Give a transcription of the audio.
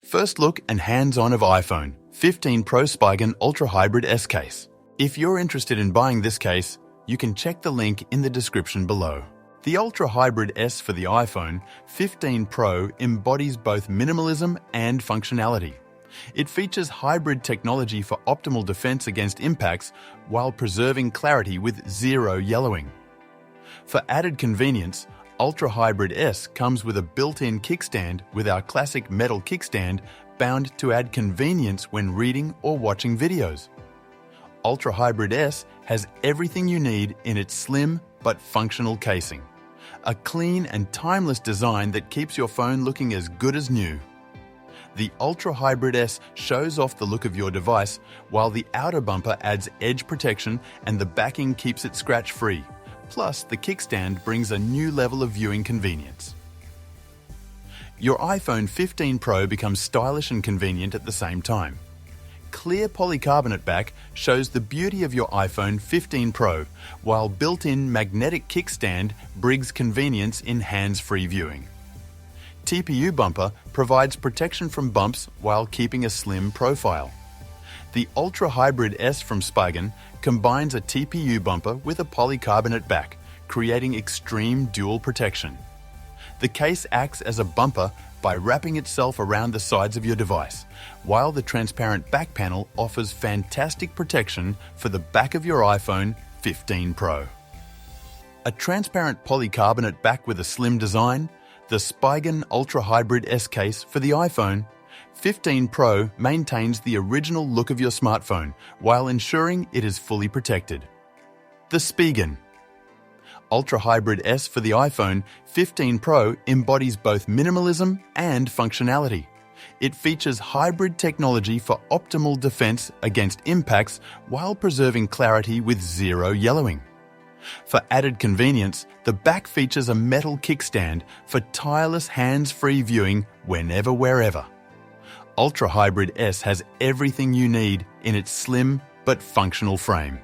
First look and hands-on of iPhone 15 Pro Spigen Ultra Hybrid S case. If you're interested in buying this case, you can check the link in the description below. The Ultra Hybrid S for the iPhone 15 Pro embodies both minimalism and functionality. It features hybrid technology for optimal defense against impacts while preserving clarity with zero yellowing. For added convenience, Ultra Hybrid S comes with a built-in kickstand with our classic metal kickstand bound to add convenience when reading or watching videos. Ultra Hybrid S has everything you need in its slim but functional casing. A clean and timeless design that keeps your phone looking as good as new. The Ultra Hybrid S shows off the look of your device, while the outer bumper adds edge protection and the backing keeps it scratch-free. Plus, the kickstand brings a new level of viewing convenience. Your iPhone 15 Pro becomes stylish and convenient at the same time. Clear polycarbonate back shows the beauty of your iPhone 15 Pro, while built-in magnetic kickstand brings convenience in hands-free viewing. TPU bumper provides protection from bumps while keeping a slim profile. The Ultra Hybrid S from Spigen combines a TPU bumper with a polycarbonate back, creating extreme dual protection. The case acts as a bumper by wrapping itself around the sides of your device, while the transparent back panel offers fantastic protection for the back of your iPhone 15 Pro. A transparent polycarbonate back with a slim design, the Spigen Ultra Hybrid S case for the iPhone 15 Pro maintains the original look of your smartphone while ensuring it is fully protected. The Spigen Ultra Hybrid S for the iPhone 15 Pro embodies both minimalism and functionality. It features hybrid technology for optimal defense against impacts while preserving clarity with zero yellowing. For added convenience, the back features a metal kickstand for tireless hands-free viewing whenever, wherever. Ultra Hybrid S has everything you need in its slim but functional frame.